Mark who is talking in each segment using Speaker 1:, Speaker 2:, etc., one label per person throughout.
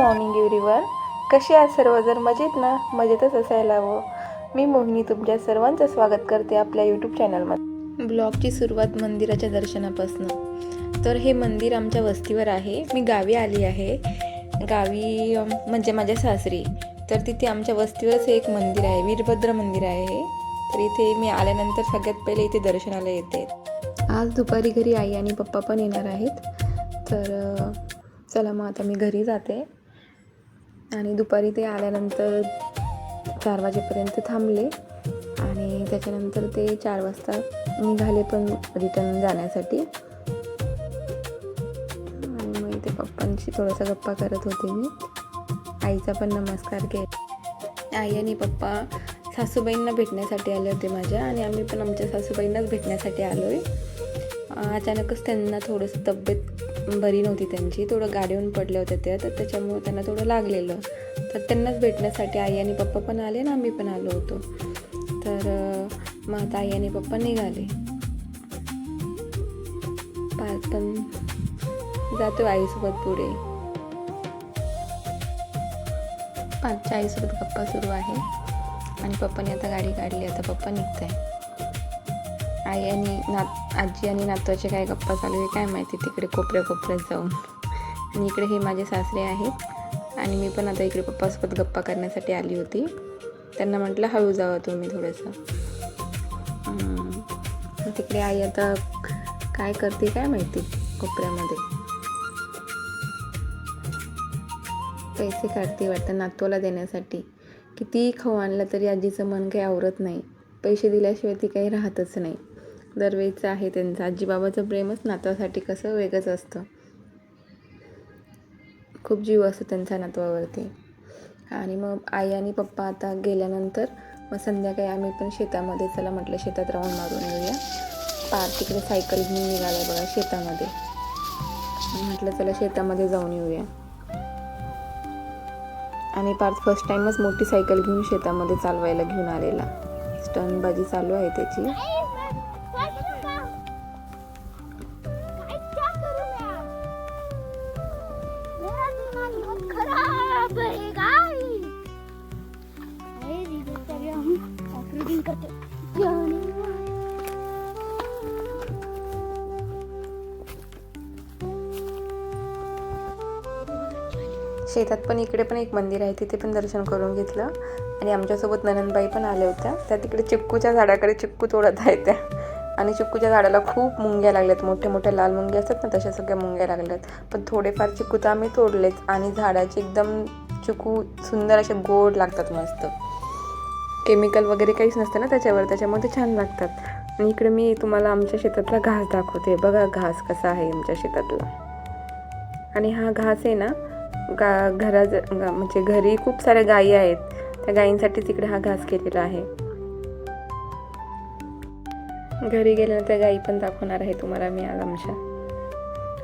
Speaker 1: Morning everyone. कशी आहात सर्व? जर मजेत ना, मजेतच असायला हवं. मी मोहिनी तुमच्या सर्वांचं स्वागत करते आपल्या यूट्यूब चॅनलमध्ये. ब्लॉगची सुरुवात मंदिराच्या दर्शनापासून. तर हे मंदिर आमच्या वस्तीवर आहे. मी गावी आली आहे. गावी म्हणजे माझ्या सासरी. तर तिथे आमच्या वस्तीवरच एक मंदिर आहे, वीरभद्र मंदिर आहे हे. तर इथे मी आल्यानंतर सगळ्यात पहिले इथे दर्शनाला येते. आज दुपारी घरी आई आणि पप्पा पण येणार आहेत. तर चला मग आता मी घरी जाते. आणि दुपारी ते आल्यानंतर 4 वाजेपर्यंत थांबले आणि त्याच्यानंतर ते 4 वाजता निघाले पण रिटर्न जाण्यासाठी. आणि मग इथे पप्पांशी थोडासा गप्पा करत होते मी. आईचा पण नमस्कार केला. आई आणि पप्पा सासूबाईंना भेटण्यासाठी आले होते माझ्या, आणि आम्ही पण आमच्या सासूबाईंनाच भेटण्यासाठी आलो आहे. अचानकच त्यांना थोडंसं तब्येत बरी नव्हती त्यांची, थोडं गाडीवरून पडल्या होत्या त्या, तर त्याच्यामुळे त्यांना थोडं लागलेलं. तर त्यांनाच भेटण्यासाठी आई आणि पप्पा पण आले आणि आम्ही पण आलो होतो. तर मग आता आई आणि पप्पा निघाले. पार्थ पण जातो आईसोबत पुढे. पार्थच्या आईसोबत गप्पा सुरू आहे आणि पप्पाने आता गाडी काढली. आता पप्पा निघत आहे. आई आणि आजी आणि नातवाचे काय गप्पा चालू आहे काय माहिती, तिकडे कोपऱ्यात जाऊन. आणि इकडे हे माझे सासरे आहेत आणि मी पण आता इकडे पप्पासोबत गप्पा करण्यासाठी आली होती. त्यांना म्हटलं हळू जावा तुम्ही थोडंसं. तिकडे आई आता काय करते काय माहिती, कोपऱ्यामध्ये पैसे काढते वाटतं नातवाला देण्यासाठी. कितीही खाऊ आणलं तरी आजीचं मन काही आवरत नाही. पैसे दिल्याशिवाय ती काही राहतच नाही. दरवेळचं आहे त्यांचं. आजीबाबाचं प्रेमच नातवासाठी कसं वेगळंच असतं. खूप जीव असतो त्यांचा नातवावरती. आणि मग आई आणि पप्पा आता गेल्यानंतर मग संध्याकाळी आम्ही पण शेतामध्ये, चला म्हटलं शेतात राऊंड मारून येऊया. पार्थ तिकडे सायकल घेऊन निघाला बघा शेतामध्ये. म्हटलं चला शेतामध्ये जाऊन येऊया. आणि पार्थ फर्स्ट टाईमच मोठी सायकल घेऊन शेतामध्ये चालवायला घेऊन आलेला. स्टंटबाजी चालू आहे त्याची. शेतात पण इकडे पण एक मंदिर आहे, तिथे पण दर्शन करून घेतलं. आणि आमच्यासोबत ननंदबाई पण आल्या होत्या. त्या तिकडे चिक्कूच्या झाडाकडे चिक्कू तोडत आहेत त्या. आणि चिक्कूच्या झाडाला खूप मुंग्या लागल्यात, मोठ्या मोठ्या लाल मुंग्या असतात ना, तशा सगळ्या मुंग्या लागल्यात. पण थोडेफार चिक्कू तर आम्ही तोडलेच. आणि झाडाचे एकदम चिक्कू सुंदर असे गोड लागतात, मस्त. केमिकल वगैरे काहीच नसतं ना त्याच्यावर, त्याच्यामुळे ते छान लागतात. आणि इकडे मी तुम्हाला आमच्या शेतातला घास दाखवते. बघा घास कसा आहे आमच्या शेतातला. आणि हा घास आहे ना, म्हणजे घरी खूप साऱ्या गायी आहेत, त्या गायींसाठी तिकडे हा घास केलेला आहे. घरी गेल्यानंतर त्या गायी पण दाखवणार आहे तुम्हाला मी आज आमच्या.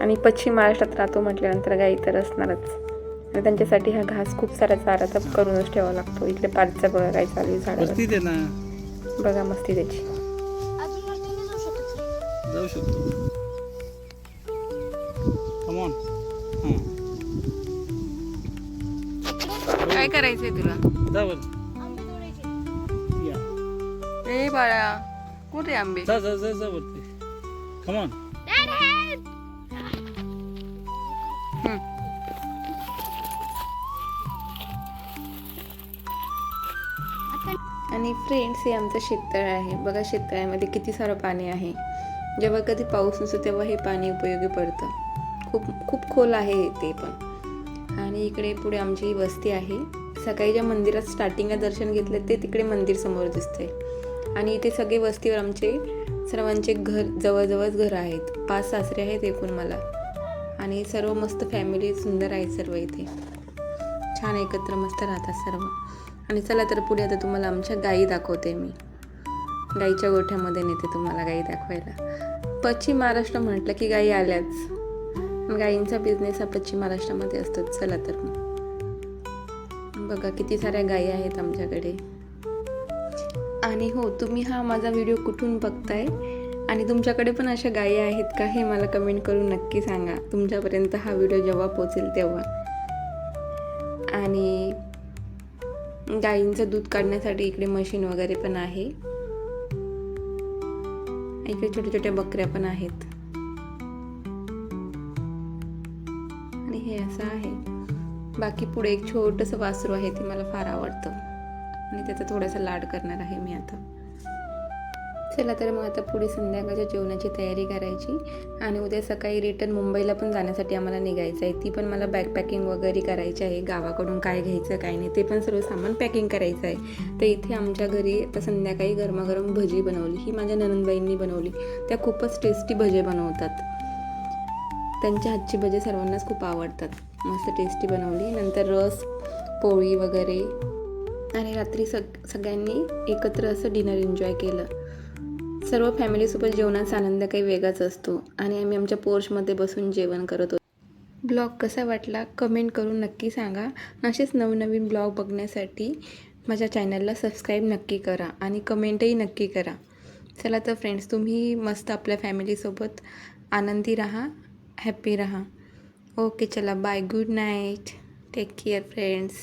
Speaker 1: आणि पश्चिम महाराष्ट्रात राहतो म्हटल्यानंतर गायी तर असणारच. आणि त्यांच्यासाठी हा घास खूप सारा चारा तर करूनच ठेवावा लागतो. इकडे पार्कचा बघा काय चालू आहे झाडावर. बघा मस्ती त्याची.
Speaker 2: जाऊ शकतो.
Speaker 1: काय करायचंय तुला? ए बाळा, कुठे आंबे?
Speaker 2: Come on.
Speaker 1: आणि फ्रेंड्स, हे आमचं शेततळ आहे. बघा शेततळ्यामध्ये किती सारं पाणी आहे. जेव्हा कधी पाऊस नसतो तेव्हा हे पाणी उपयोगी पडतं. खूप खोल आहे ते पण. आणि इकडे पुढे आमची ही वस्ती आहे. सकाळी ज्या मंदिरात स्टार्टिंगला दर्शन घेतलं ते तिकडे मंदिर समोर दिसतंय. आणि इथे सगळे वस्तीवर आमचे सर्वांचे घर जवळजवळच घरं आहेत. 5 सासरे आहेत एकूण मला. आणि सर्व मस्त फॅमिली सुंदर आहेत सर्व इथे. छान एकत्र मस्त राहतात सर्व. आणि चला तर पुढे आता तुम्हाला आमच्या गायी दाखवते मी. गाईच्या गोठ्यामध्ये नेते तुम्हाला गायी दाखवायला. पश्चिम महाराष्ट्र म्हटलं की गायी आल्याच. गायींचा बिझनेस हा पश्चिम महाराष्ट्रामध्ये असतो. चला तर मग बघा किती साऱ्या गायी आहेत आमच्याकडे. आणि हो, तुम्ही हा माझा व्हिडिओ कुठून बघताय आणि तुमच्याकडे पण अशा गायी आहेत का हे मला कमेंट करून नक्की सांगा. तुमच्यापर्यंत हा व्हिडिओ जेव्हा पोहोचेल तेव्हा. आणि गाईंचं दूध काढण्यासाठी इकडे मशीन वगैरे पण आहे. इकडे छोट्या छोट्या बकऱ्या पण आहेत आणि हे असं आहे. बाकी पुढे एक छोटंसं वासरू आहे, ते मला फार आवडतं आणि त्याचा थोडासा लाड करणार आहे मी आता. चला तर मग आता पुढे संध्याकाळच्या जेवणाची तयारी करायची आणि उद्या सकाळी रिटर्न मुंबईला पण जाण्यासाठी आम्हाला निघायचं आहे. ती पण मला बॅगपॅकिंग वगैरे करायची आहे. गावाकडून काय घ्यायचं काय नाही ते पण सर्व सामान पॅकिंग करायचं आहे. तर इथे आमच्या घरी आता संध्याकाळी गरमागरम भजी बनवली. ही माझ्या ननंदबाईंनी बनवली. त्या खूपच टेस्टी भजे बनवतात. त्यांच्या हातची भजे सर्वांनाच खूप आवडतात. मस्त टेस्टी बनवली. नंतर रस, पोळी वगैरे आणि रात्री सगळ्यांनी एकत्र असं डिनर एन्जॉय केलं. सर्व फॅमिलीसोबत जेवणाचा आनंद काही वेगळाच असतो आणि आम्ही आमच्या पोर्चमध्ये बसून जेवण करत होतो. ब्लॉग कसा वाटला कमेंट करून नक्की सांगा. असेच नवनवीन ब्लॉग बघण्यासाठी माझ्या चॅनलला सबस्क्राईब नक्की करा आणि कमेंटही नक्की करा. चला तर फ्रेंड्स, तुम्ही मस्त आपल्या फॅमिलीसोबत आनंदी राहा, हॅप्पी राहा. ओके, चला bye, good night, take care friends.